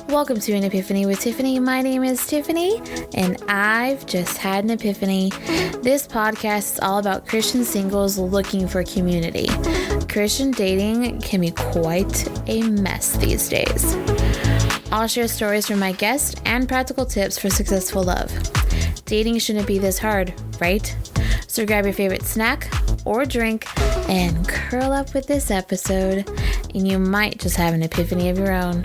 Welcome to An Epiphany with Tiffany. My name is Tiffany, and I've just had an epiphany. This podcast is all about Christian singles looking for community. Christian dating can be quite a mess these days. I'll share stories from my guests and practical tips for successful love. Dating shouldn't be this hard, right? So grab your favorite snack or drink and curl up with this episode, and you might just have an epiphany of your own.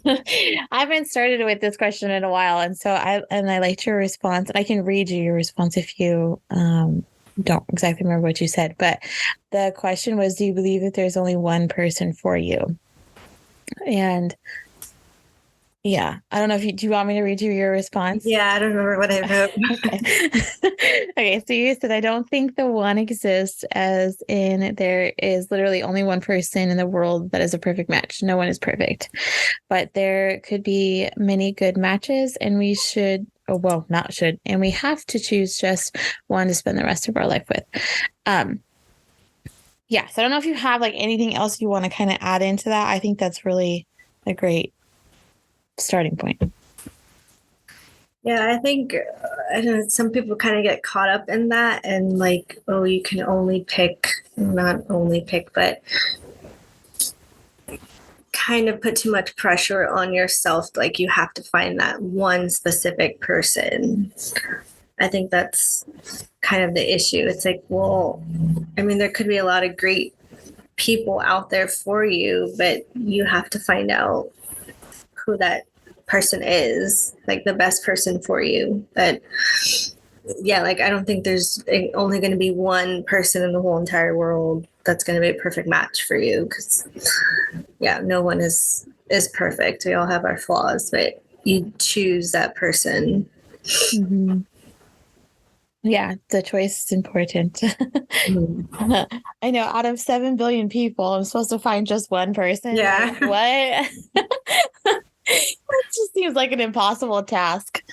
I haven't started with this question in a while, and so I liked your response. And I can read you your response if you don't exactly remember what you said. But the question was, do you believe that there's only one person for you? And yeah, I don't know if do you want me to read you your response? Yeah, I don't remember what I wrote. Okay, so you said, I don't think the one exists, as in there is literally only one person in the world that is a perfect match. No one is perfect, but there could be many good matches, and we should, and we have to choose just one to spend the rest of our life with. Yeah, so I don't know if you have like anything else you want to kind of add into that. I think that's really a great starting point. Yeah, I think I don't know, some people kind of get caught up in that and like, oh, you can only pick, not only pick, but kind of put too much pressure on yourself. Like you have to find that one specific person. I think that's kind of the issue. It's like, well, I mean, there could be a lot of great people out there for you, but you have to find out who that person is, like the best person for you. But yeah, like I don't think there's only going to be one person in the whole entire world that's going to be a perfect match for you, because yeah, no one is perfect. We all have our flaws, but you choose that person. Mm-hmm. Yeah, the choice is important. I know out of 7 billion people, I'm supposed to find just one person. Yeah. Like, what? It just seems like an impossible task.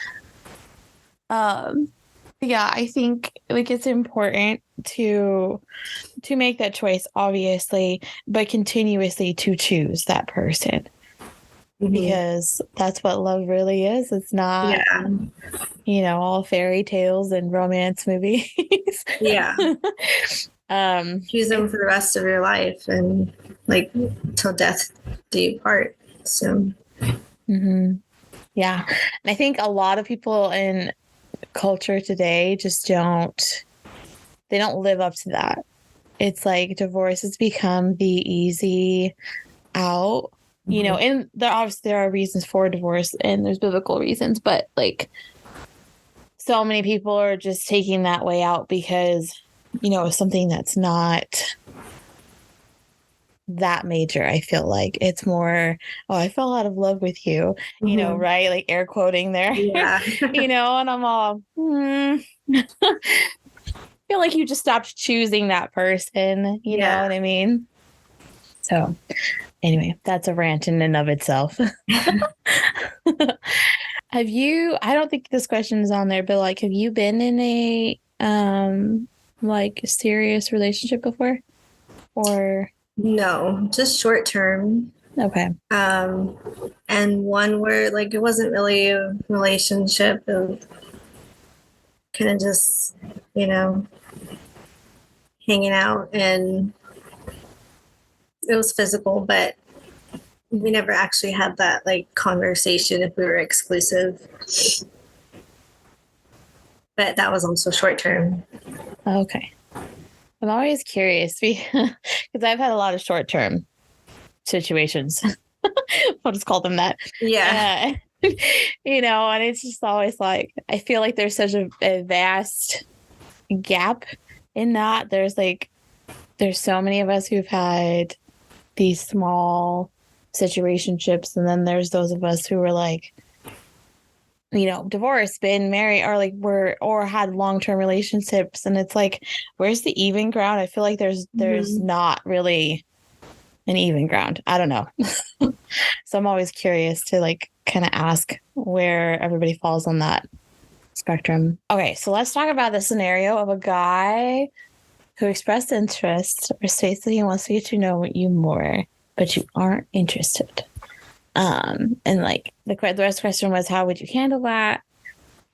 Yeah, I think like it's important to make that choice, obviously, but continuously to choose that person. Mm-hmm. Because that's what love really is. It's not, all fairy tales and romance movies. Yeah. Choose them for the rest of your life, and like till death do you part. So. Mm-hmm. Yeah. And I think a lot of people in culture today just don't live up to that. It's like divorce has become the easy out, and there are reasons for divorce and there's biblical reasons, but like so many people are just taking that way out because, something that's not that major. I feel like it's more, I fell out of love with you, right? Like air quoting there, and I'm all, I feel like you just stopped choosing that person. You know what I mean? So anyway, that's a rant in and of itself. Have you, I don't think this question is on there, but like, have you been in a, like serious relationship before, or? No, just short term. Okay. And one where like it wasn't really a relationship, it kind of just, hanging out, and it was physical, but we never actually had that like conversation if we were exclusive. But that was also short term. Okay. I'm always curious because I've had a lot of short-term situations. I'll just call them that. Yeah. And it's just always like, I feel like there's such a vast gap in that. There's so many of us who've had these small situationships, and then there's those of us who were like, divorced, been married, or had long-term relationships. And it's like, where's the even ground? I feel like there's not really an even ground. I don't know. So I'm always curious to like kind of ask where everybody falls on that spectrum. Okay, so let's talk about the scenario of a guy who expressed interest or states that he wants to get to know you more, but you aren't interested. And like the rest question was, how would you handle that?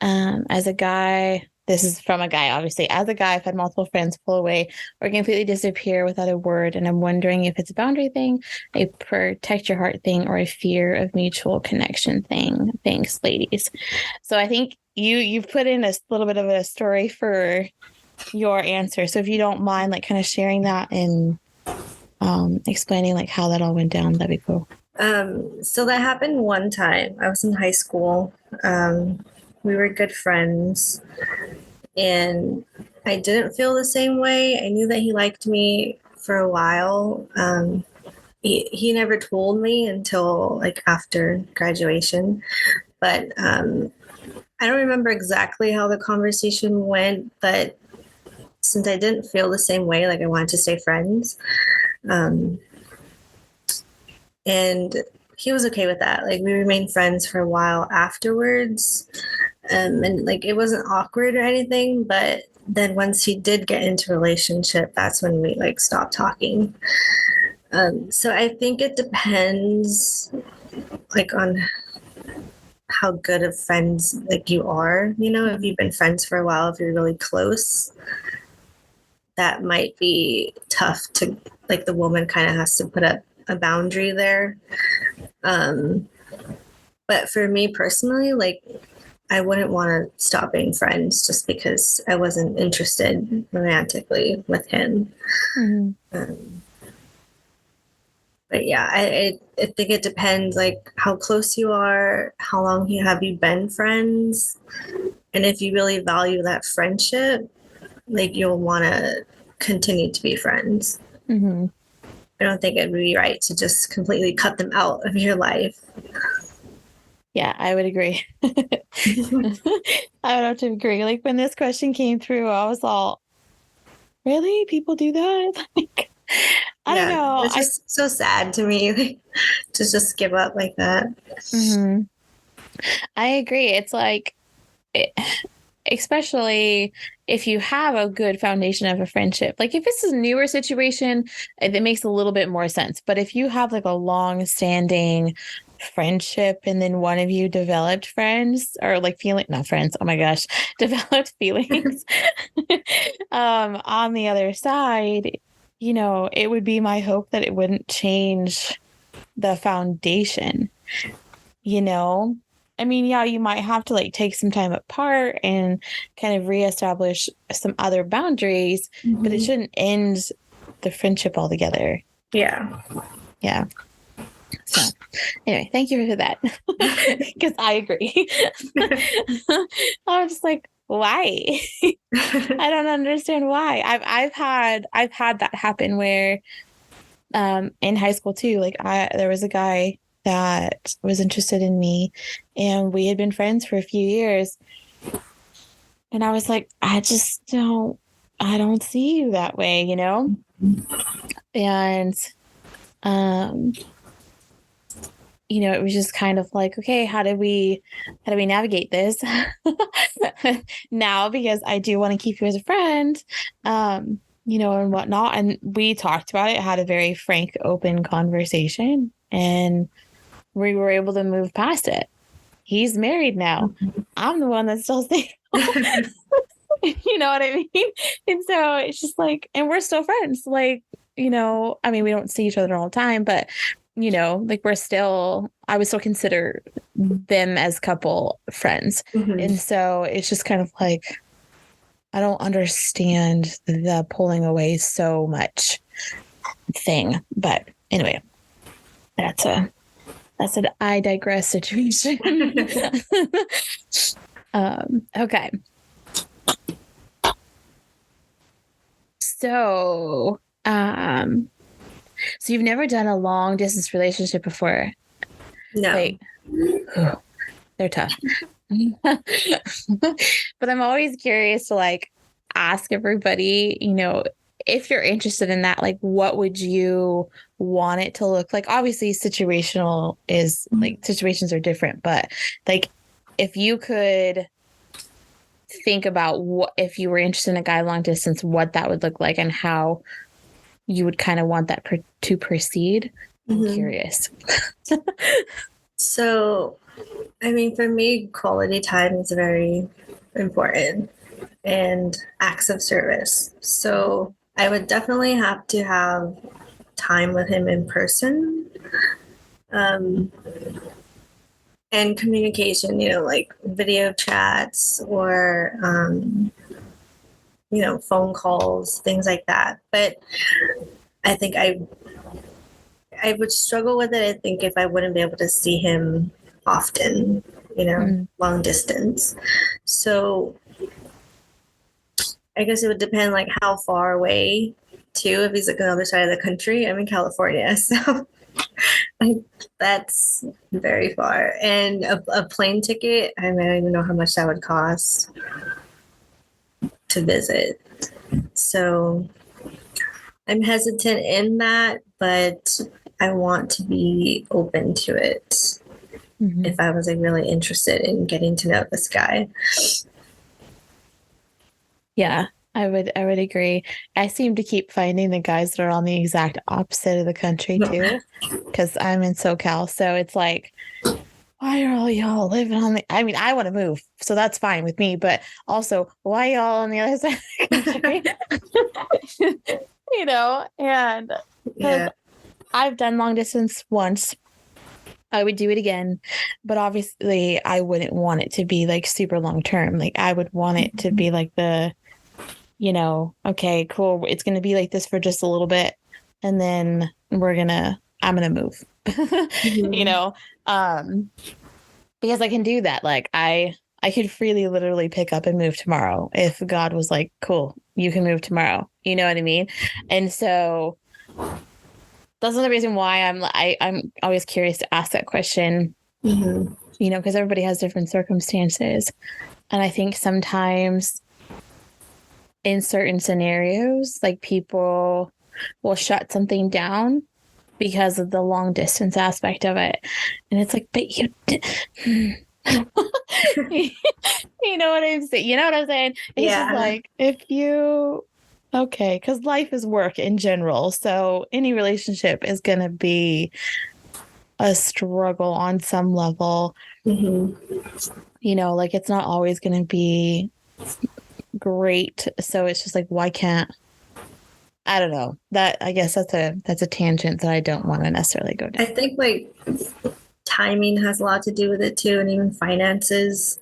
As a guy, this is from a guy, obviously. As a guy, I've had multiple friends pull away or completely disappear without a word. And I'm wondering if it's a boundary thing, a protect your heart thing, or a fear of mutual connection thing. Thanks, ladies. So I think you've put in a little bit of a story for your answer. So if you don't mind, like kind of sharing that and explaining like how that all went down, that'd be cool. So that happened one time. I was in high school. We were good friends, and I didn't feel the same way. I knew that he liked me for a while. He never told me until like after graduation, but I don't remember exactly how the conversation went, but since I didn't feel the same way, like I wanted to stay friends. And he was okay with that. Like we remained friends for a while afterwards. And like it wasn't awkward or anything, but then once he did get into a relationship, that's when we like stopped talking. So I think it depends like on how good of friends like you are, you know, if you've been friends for a while, if you're really close, that might be tough to like the woman kind of has to put up a boundary there. But for me personally, like I wouldn't want to stop being friends just because I wasn't interested romantically with him. But yeah, I think it depends like how close you are, how long have you been friends, and if you really value that friendship, like you'll want to continue to be friends. I don't think it'd be right to just completely cut them out of your life. Yeah, I would agree. I would have to agree. Like when this question came through, I was all, really? People do that? Like, I don't know. It's just so sad to me like, to just give up like that. I agree. It's like, especially if you have a good foundation of a friendship. Like if it's a newer situation, it makes a little bit more sense. But if you have like a long-standing friendship and then one of you developed friends or like not friends, oh my gosh, developed feelings on the other side, you know, it would be my hope that it wouldn't change the foundation, you know? I mean, yeah, you might have to like take some time apart and kind of reestablish some other boundaries, but it shouldn't end the friendship altogether. Yeah. Yeah. So anyway, thank you for that. Because I agree. I was just like, why? I don't understand why. I've had that happen where in high school too, like there was a guy that was interested in me and we had been friends for a few years. And I was like, I don't see you that way, you know? And, you know, it was just kind of like, okay, how do we navigate this now? Because I do want to keep you as a friend, you know, and whatnot. And we talked about it, had a very frank, open conversation, and we were able to move past it. He's married now. I'm the one that's still single. You know what I mean? And so it's just like, and we're still friends. Like, you know, I mean, we don't see each other all the time, but you know, like I would still consider them as couple friends. And so it's just kind of like, I don't understand the pulling away so much thing. But anyway, that's an I digress situation. Okay. So, so you've never done a long distance relationship before? No. Wait. They're tough. But I'm always curious to like ask everybody, you know, if you're interested in that, like what would you want it to look like? Obviously situational is like situations are different, but like if you could think about what if you were interested in a guy long distance, what that would look like and how you would kind of want that to proceed. I'm curious. So, I mean, for me, quality time is very important and acts of service. So, I would definitely have to have time with him in person. Um, and communication, like video chats or, phone calls, things like that. But I think I would struggle with it, I think, if I wouldn't be able to see him often, long distance. So I guess it would depend like how far away too, if he's like on the other side of the country. I'm in California, so like, that's very far. And a plane ticket, I mean, I don't even know how much that would cost to visit. So I'm hesitant in that, but I want to be open to it if I was like really interested in getting to know this guy. Yeah, I would agree. I seem to keep finding the guys that are on the exact opposite of the country too, because I'm in SoCal. So it's like, why are all y'all living on the, I mean, I want to move, so that's fine with me, but also why y'all on the other side of the country? And Yeah. I've done long distance once. I would do it again, but obviously I wouldn't want it to be like super long term. Like I would want it to be like okay, cool. It's going to be like this for just a little bit. And then I'm going to move, because I can do that. Like I could freely literally pick up and move tomorrow if God was like, cool, you can move tomorrow. You know what I mean? And so that's another reason why I'm always curious to ask that question, because everybody has different circumstances. And I think sometimes in certain scenarios, like people will shut something down because of the long distance aspect of it. And it's like, but you you know what I'm saying? You know what I'm saying? It's just like, okay, because life is work in general. So any relationship is going to be a struggle on some level. Like it's not always going to be great. So it's just like, why can't, I don't know, that I guess that's a tangent that I don't want to necessarily go down. I think like timing has a lot to do with it too, and even finances,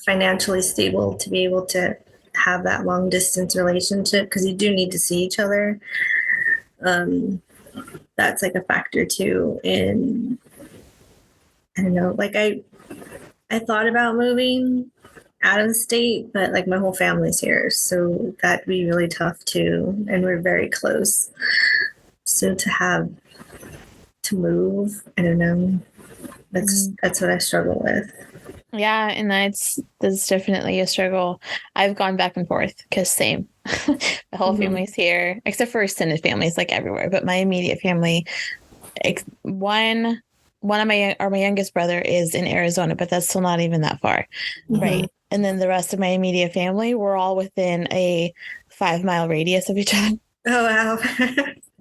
financially stable to be able to have that long distance relationship, because you do need to see each other. That's like a factor too. And I don't know, like I thought about moving out of the state, but like my whole family's here, so that'd be really tough too, and we're very close. So to move, I don't know, that's what I struggle with. Yeah, and that's definitely a struggle. I've gone back and forth because same. The whole family's here, except for extended families, like everywhere. But my immediate family, one of my youngest brother is in Arizona, but that's still not even that far, right? And then the rest of my immediate family, we're all within a 5-mile radius of each other. Oh wow!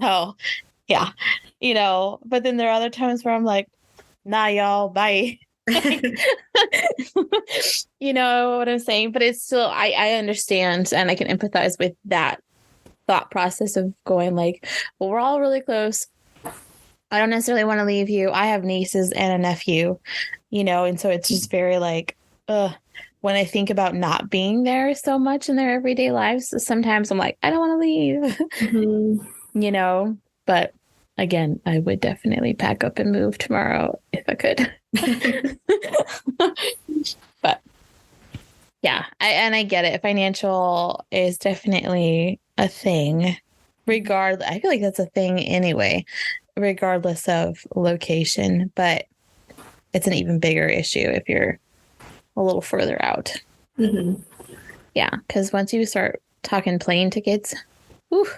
Oh, yeah, But then there are other times where I'm like, nah, y'all, bye. You know what I'm saying? But it's still, I understand and I can empathize with that thought process of going like, well, we're all really close. I don't necessarily want to leave you. I have nieces and a nephew, and so it's just very like, when I think about not being there so much in their everyday lives, sometimes I'm like, I don't want to leave, but again, I would definitely pack up and move tomorrow if I could. But yeah, I get it. Financial is definitely a thing. I feel like that's a thing anyway, regardless of location, but it's an even bigger issue if you're a little further out. Yeah, because once you start talking plane tickets, whew,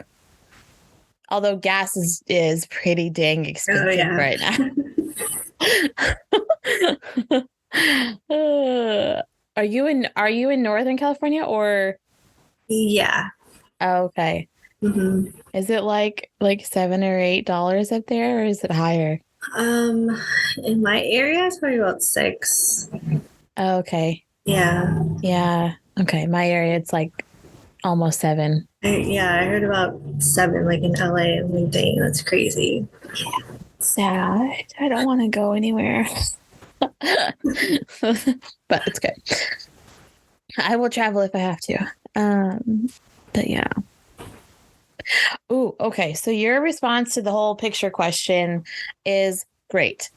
although gas is pretty dang expensive right now. Are you in Northern California or? Yeah. Oh, okay. Is it like $7 or $8 up there, or is it higher? Um, in my area, it's probably about 6. Okay. Yeah. Yeah. Okay. My area, it's like almost 7. I heard about 7, like in LA and everything. That's crazy. Sad. I don't want to go anywhere. But it's good. I will travel if I have to. But yeah. Oh, okay. So your response to the whole picture question is great.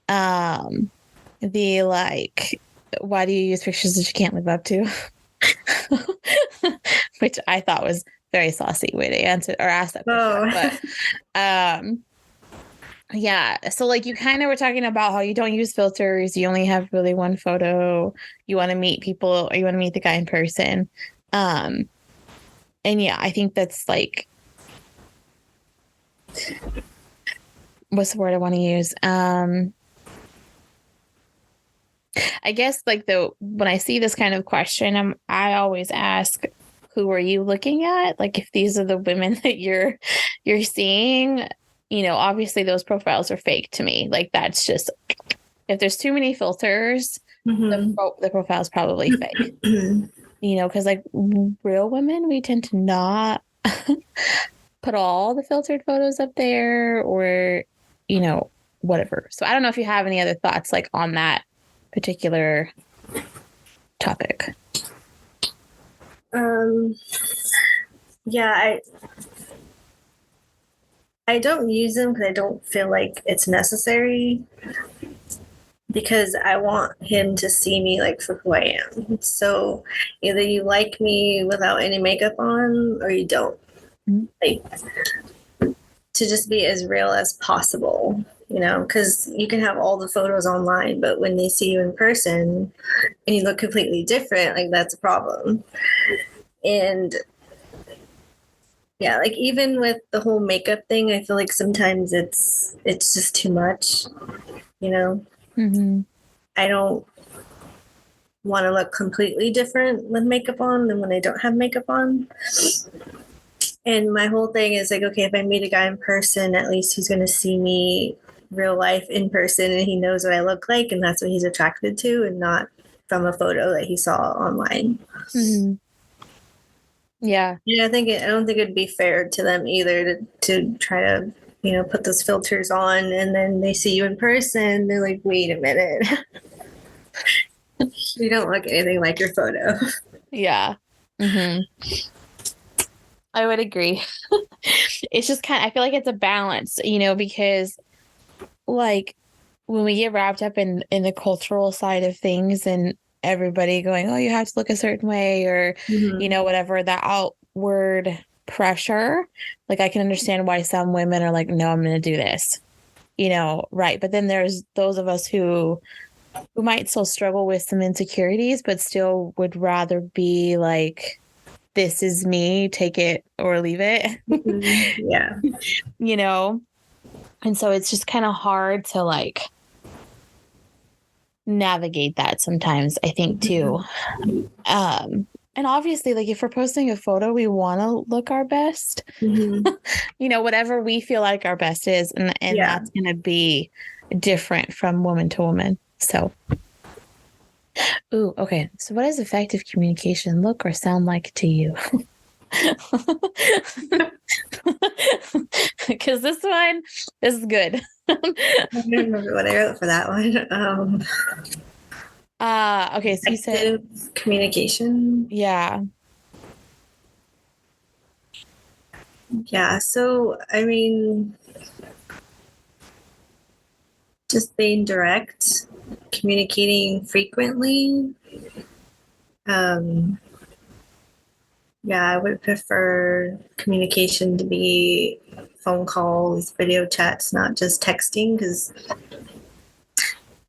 The like, why do you use pictures that you can't live up to? Which I thought was very saucy way to answer or ask that question. But yeah. So like you kind of were talking about how you don't use filters, you only have really one photo, you want to meet people or you want to meet the guy in person. And yeah, I think that's like, what's the word I want to use? I guess like when I see this kind of question, I always ask, who are you looking at? Like if these are the women that you're seeing, obviously those profiles are fake to me. Like that's just, if there's too many filters, the profile is probably fake. Because like real women, we tend to not put all the filtered photos up there or, whatever. So I don't know if you have any other thoughts like on that particular topic. Yeah, I don't use them because I don't feel like it's necessary, because I want him to see me like for who I am. So either you like me without any makeup on or you don't. Mm-hmm. Like to just be as real as possible, because you can have all the photos online, but when they see you in person and you look completely different, like that's a problem. And yeah, like even with the whole makeup thing, I feel like sometimes it's just too much, Mm-hmm. I don't want to look completely different with makeup on than when I don't have makeup on. And my whole thing is like, okay, if I meet a guy in person, at least he's going to see me real life in person and he knows what I look like and that's what he's attracted to and not from a photo that he saw online. Mm-hmm. Yeah. Yeah, I don't think it'd be fair to them either to try to, put those filters on and then they see you in person. They're like, wait a minute. You don't look anything like your photo. Yeah. Mm-hmm. I would agree. It's just I feel like it's a balance, because like when we get wrapped up in the cultural side of things and everybody going, oh, you have to look a certain way or, whatever, that outward pressure, like I can understand why some women are like, no, I'm going to do this, right. But then there's those of us who might still struggle with some insecurities, but still would rather be like, this is me, take it or leave it. Yeah. And so it's just kind of hard to like navigate that sometimes, I think too. And obviously like if we're posting a photo, we want to look our best, whatever we feel like our best is. And that's going to be different from woman to woman. So, ooh, okay. So what does effective communication look or sound like to you? Because this is good. I don't remember what I wrote for that one. Okay, so you said communication. Yeah. Yeah, so I mean, just being direct, communicating frequently. Yeah, I would prefer communication to be phone calls, video chats, not just texting, because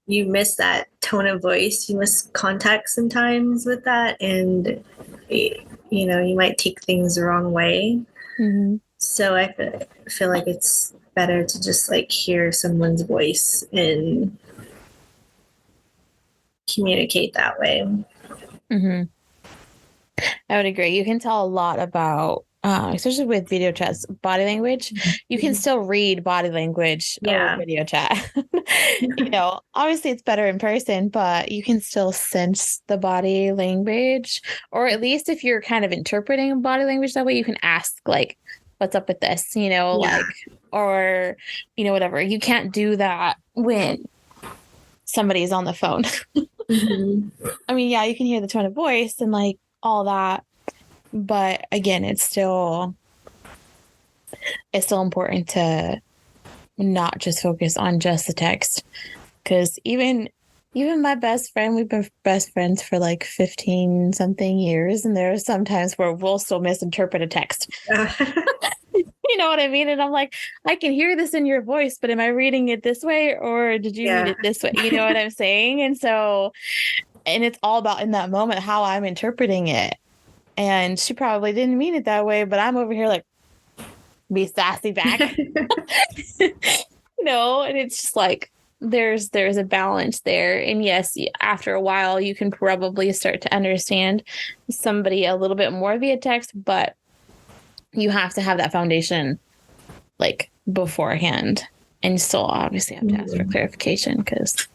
you miss that tone of voice. You miss contact sometimes with that, and you might take things the wrong way. Mm-hmm. So I feel like it's better to just like hear someone's voice and communicate that way. Mm-hmm. I would agree. You can tell a lot about especially with video chats, body language, you can still read body language over video chat. Obviously it's better in person, but you can still sense the body language, or at least if you're kind of interpreting body language that way, you can ask like, what's up with this, like, or, whatever. You can't do that when somebody's on the phone. I mean, yeah, you can hear the tone of voice and like all that. But again, it's still important to not just focus on just the text. Because even my best friend, we've been best friends for like 15 something years. And there are some times where we'll still misinterpret a text. You know what I mean? And I'm like, I can hear this in your voice, but am I reading it this way? Or did you read it this way? You know what I'm saying? And it's all about in that moment, how I'm interpreting it. And she probably didn't mean it that way, but I'm over here like, be sassy back. And it's just like, there's a balance there. And yes, after a while, you can probably start to understand somebody a little bit more via text, but you have to have that foundation like beforehand, and still obviously have to ask for clarification because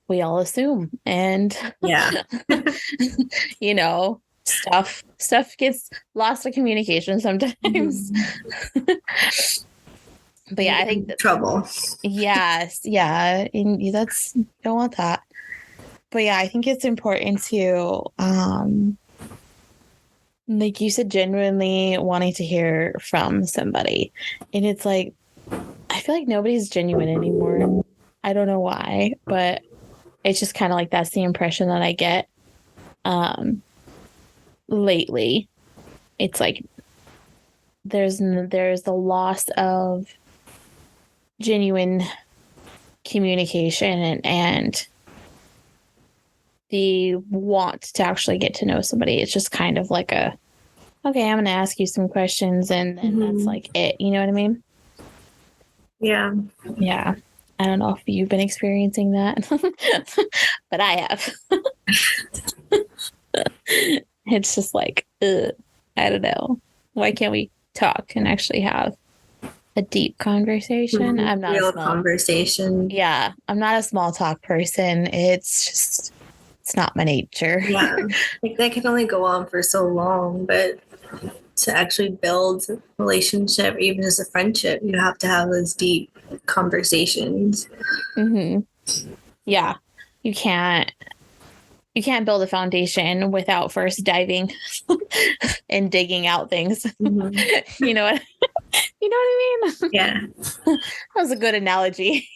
we all assume, and stuff gets lost in communication sometimes. But yeah, I think that's trouble. Yes. Yeah. And you don't want that. But yeah, I think it's important to, like you said, genuinely wanting to hear from somebody. And it's like, I feel like nobody's genuine anymore. I don't know why, but it's just kind of like that's the impression that I get lately. It's like there's the loss of genuine communication and the want to actually get to know somebody. It's just kind of like okay, I'm going to ask you some questions and that's like it. You know what I mean? Yeah. Yeah. I don't know if you've been experiencing that, but I have. It's just like, I don't know. Why can't we talk and actually have a deep conversation? I'm not real a small conversation. Yeah, I'm not a small talk person. It's not my nature. Yeah, like that can only go on for so long, but to actually build a relationship, even as a friendship, you have to have those deep conversations. Yeah, you can't build a foundation without first diving and digging out things. You know what? You know what I mean? Yeah. That was a good analogy.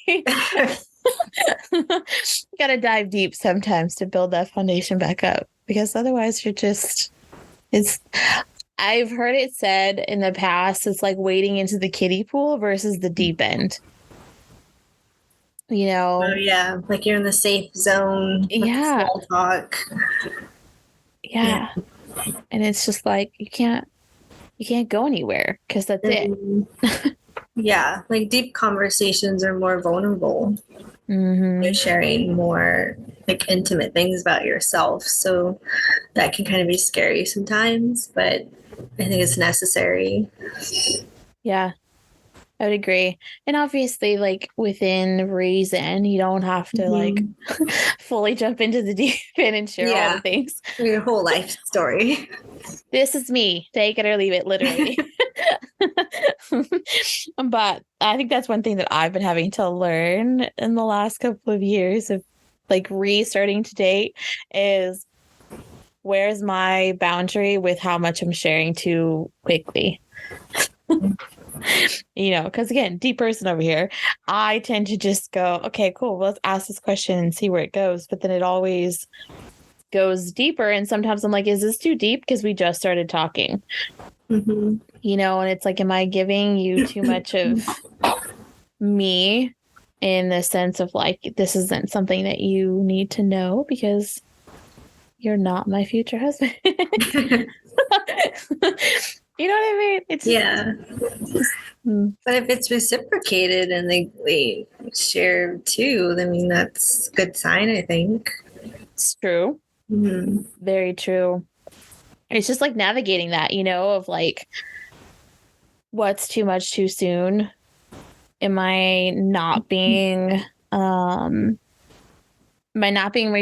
Gotta dive deep sometimes to build that foundation back up, because otherwise I've heard it said in the past, it's like wading into the kiddie pool versus the deep end. Oh yeah, like you're in the safe zone with small talk. Yeah. And it's just like you can't go anywhere because that's it. Yeah, like deep conversations are more vulnerable. You're sharing more like intimate things about yourself, so that can kind of be scary sometimes, but I think it's necessary. Yeah, I would agree. And obviously, like within reason, you don't have to like fully jump into the deep end and share all the things. Your whole life story. This is me. Take it or leave it, literally. But I think that's one thing that I've been having to learn in the last couple of years of like restarting to date is, where's my boundary with how much I'm sharing too quickly? Because again, deep person over here, I tend to just go, okay, cool, well, let's ask this question and see where it goes. But then it always goes deeper. And sometimes I'm like, is this too deep? Because we just started talking. And it's like, am I giving you too much of me in the sense of like, this isn't something that you need to know because you're not my future husband. You know what I mean? It's But if it's reciprocated and they share too, I mean, that's a good sign, I think. It's true. Very true. it's just like navigating that, of like, what's too much too soon? Am I not being my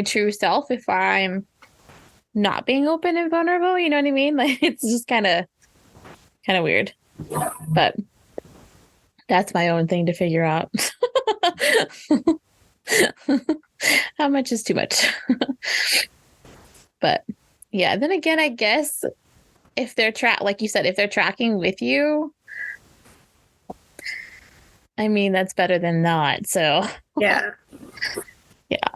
true self if I'm not being open and vulnerable? You know what I mean? Like, it's just kind of weird, but that's my own thing to figure out. How much is too much? But yeah, then again, I guess if they're like you said, if they're tracking with you, I mean, that's better than not. So Yeah. yeah.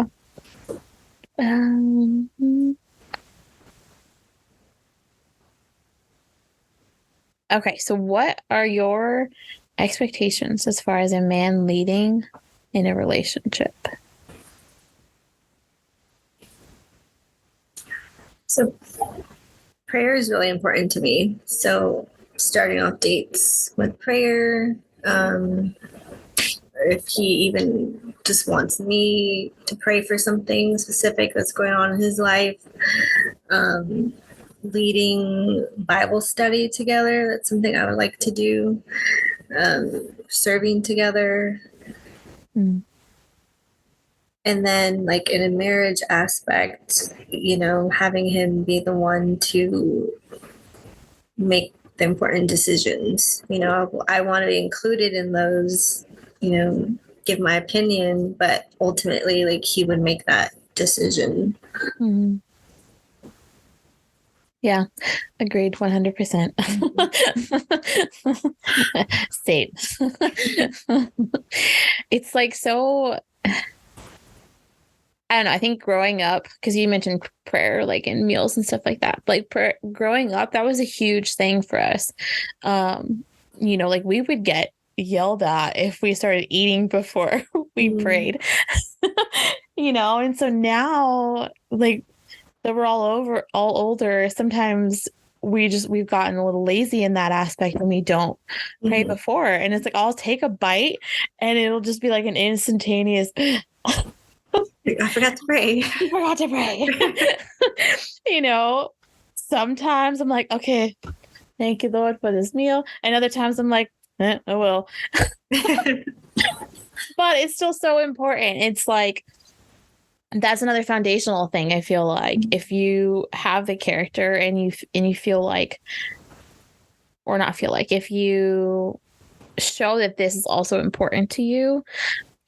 Okay, so what are your expectations as far as a man leading in a relationship? So prayer is really important to me. So starting off dates with prayer, if he even just wants me to pray for something specific that's going on in his life, leading Bible study together, that's something I would like to do, serving together. Mm. And then, like in a marriage aspect, having him be the one to make the important decisions. I want to be included in those, give my opinion, but ultimately, like, he would make that decision. Mm. Yeah, agreed 100%. Same. It's like so, I don't know. I think growing up, because you mentioned prayer, like in meals and stuff like that, like growing up, that was a huge thing for us. Like we would get yelled at if we started eating before we prayed, and so now, like, that we're all older, sometimes we've gotten a little lazy in that aspect and we don't pray before. And it's like, I'll take a bite and it'll just be like an instantaneous, I forgot to pray. I forgot to pray. Sometimes I'm like, okay, thank you, Lord, for this meal. And other times I'm like, oh, well. But it's still so important. It's like, that's another foundational thing. I feel like if you have the character and you feel like, or not feel like, if you show that this is also important to you,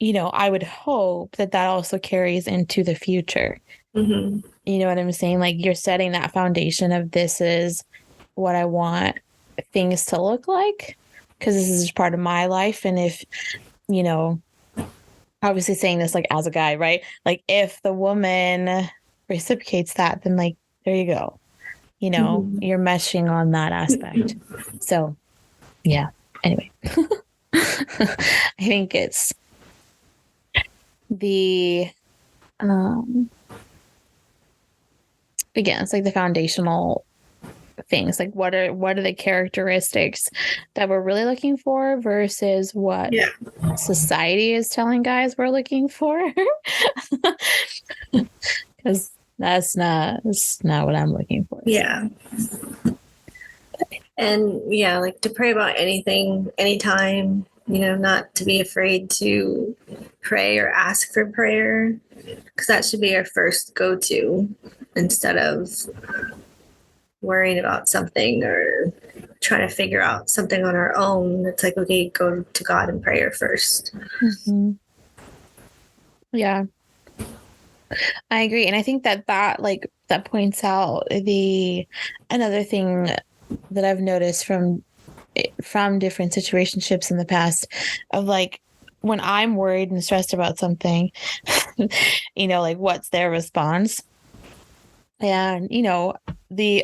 I would hope that also carries into the future. Mm-hmm. You know what I'm saying? Like, you're setting that foundation of, this is what I want things to look like, because this is part of my life. And if, obviously saying this like as a guy, right? Like, if the woman reciprocates that, then like, there you go. You're meshing on that aspect. So yeah. Anyway, I think it's the, again, it's like the foundational things. Like, what are the characteristics that we're really looking for versus what society is telling guys we're looking for? Because that's not what I'm looking for. Yeah. And like to pray about anything, anytime, not to be afraid to pray or ask for prayer, because that should be our first go-to instead of worrying about something or trying to figure out something on our own. It's like, okay, go to God in prayer first. Mm-hmm. Yeah, I agree. And I think that points out another thing that I've noticed from different situationships in the past, of like, when I'm worried and stressed about something, like, what's their response? And,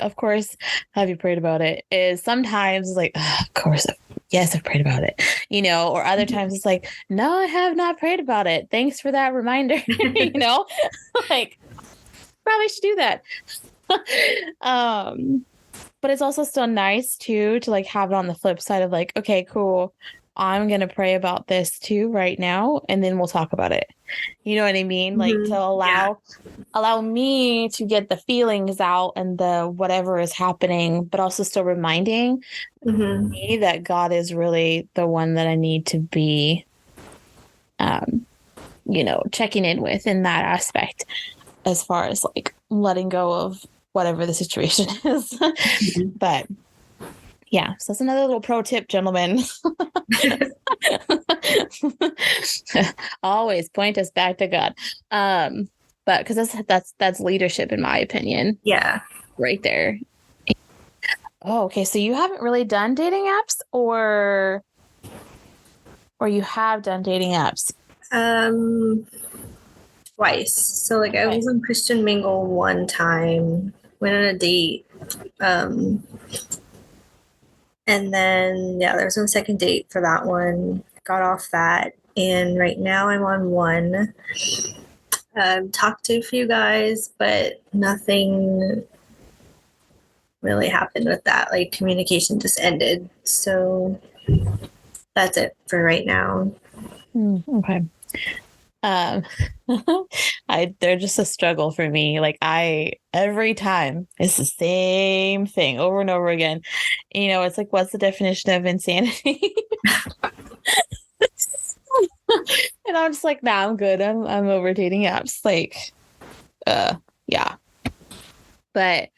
of course, have you prayed about it, is sometimes like, oh, of course, yes, I've prayed about it, or other times it's like, no, I have not prayed about it. Thanks for that reminder. Like, probably should do that. But it's also still nice too, to like have it on the flip side of like, okay, cool. I'm going to pray about this too right now, and then we'll talk about it. You know what I mean? Like to allow me to get the feelings out and the whatever is happening, but also still reminding me that God is really the one that I need to be, checking in with in that aspect, as far as like letting go of whatever the situation is. But yeah, so that's another little pro tip, gentlemen. Always point us back to God. But because that's leadership, in my opinion. Yeah. Right there. Oh, okay. So you haven't really done dating apps, or you have done dating apps? Twice. So like I was on Christian Mingle one time, went on a date. And then, there was no second date for that one. Got off that. And right now I'm on one. Talked to a few guys, but nothing really happened with that. Like communication just ended. So that's it for right now. Okay. They're just a struggle for me. Like every time it's the same thing over and over again. It's like, what's the definition of insanity? And I'm just like, nah, I'm good. I'm over dating apps. Like, yeah. But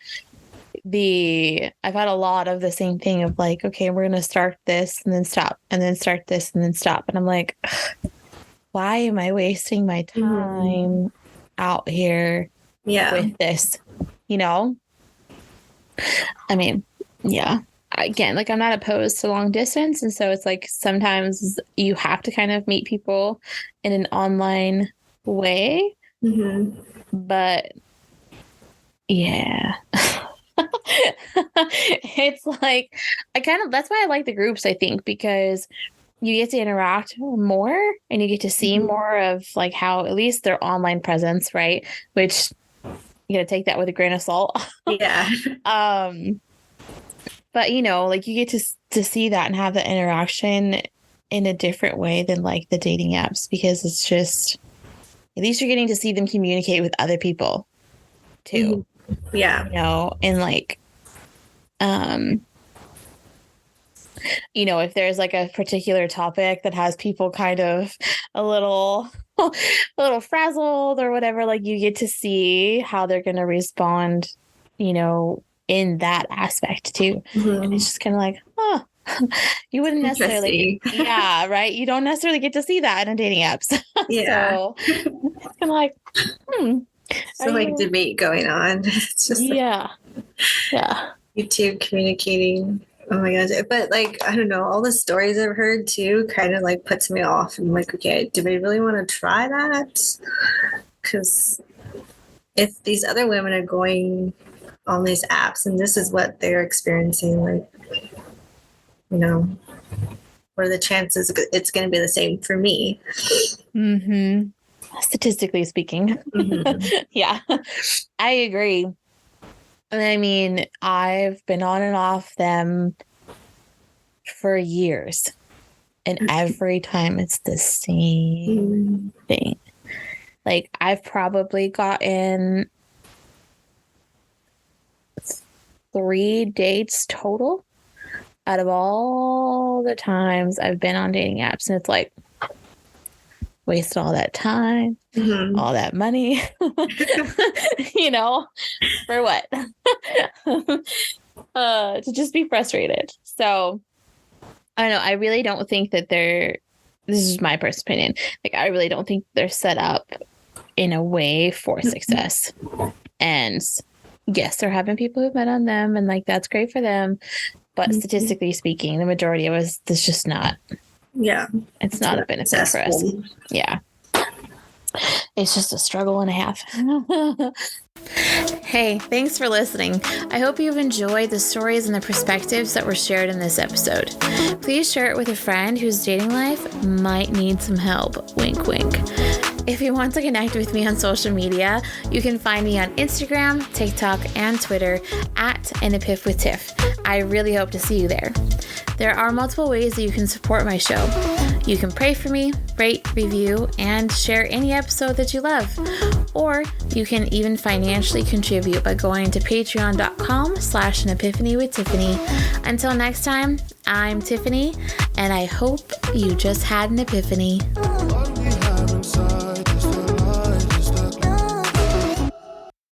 I've had a lot of the same thing of like, okay, we're going to start this and then stop, and then start this and then stop. And I'm like, why am I wasting my time out here with this? I mean, yeah. Again, like I'm not opposed to long distance. And so it's like sometimes you have to kind of meet people in an online way. But yeah. It's like that's why I like the groups, I think, because you get to interact more and you get to see more of like how at least their online presence, right? Which you got to take that with a grain of salt. Yeah. But like you get to see that and have the interaction in a different way than like the dating apps, because it's just, at least you're getting to see them communicate with other people too. Yeah. And like, if there's like a particular topic that has people kind of a little frazzled or whatever, like you get to see how they're going to respond, in that aspect too. And it's just kind of like, you wouldn't necessarily, right? You don't necessarily get to see that in dating apps. Yeah. So it's kind of like, So like debate going on. It's just like, you two communicating. Oh my gosh. But like, I don't know, all the stories I've heard too kind of like puts me off. I'm like, okay, do we really want to try that? Because if these other women are going on these apps and this is what they're experiencing, like, what are the chances it's going to be the same for me? Statistically speaking. Yeah, I agree. I mean, I've been on and off them for years, and every time it's the same thing. Like, I've probably gotten 3 dates total out of all the times I've been on dating apps, and it's like, waste all that time, all that money, for what? To just be frustrated. So I don't know. I really don't think that this is my personal opinion. Like, I really don't think they're set up in a way for success. And yes, they're having people who've met on them, and like, that's great for them. But statistically speaking, the majority of us, it's just not. Yeah. It's not a benefit for us. Yeah. It's just a struggle and a half. Hey, thanks for listening. I hope you've enjoyed the stories and the perspectives that were shared in this episode. Please share it with a friend whose dating life might need some help. Wink, wink. If you want to connect with me on social media, you can find me on Instagram, TikTok, and Twitter at anepiphwithtiff. I really hope to see you there. There are multiple ways that you can support my show. You can pray for me, rate, review, and share any episode that you love. Or you can even financially contribute by going to patreon.com/anepiphwithtiffany. Until next time, I'm Tiffany, and I hope you just had an epiphany.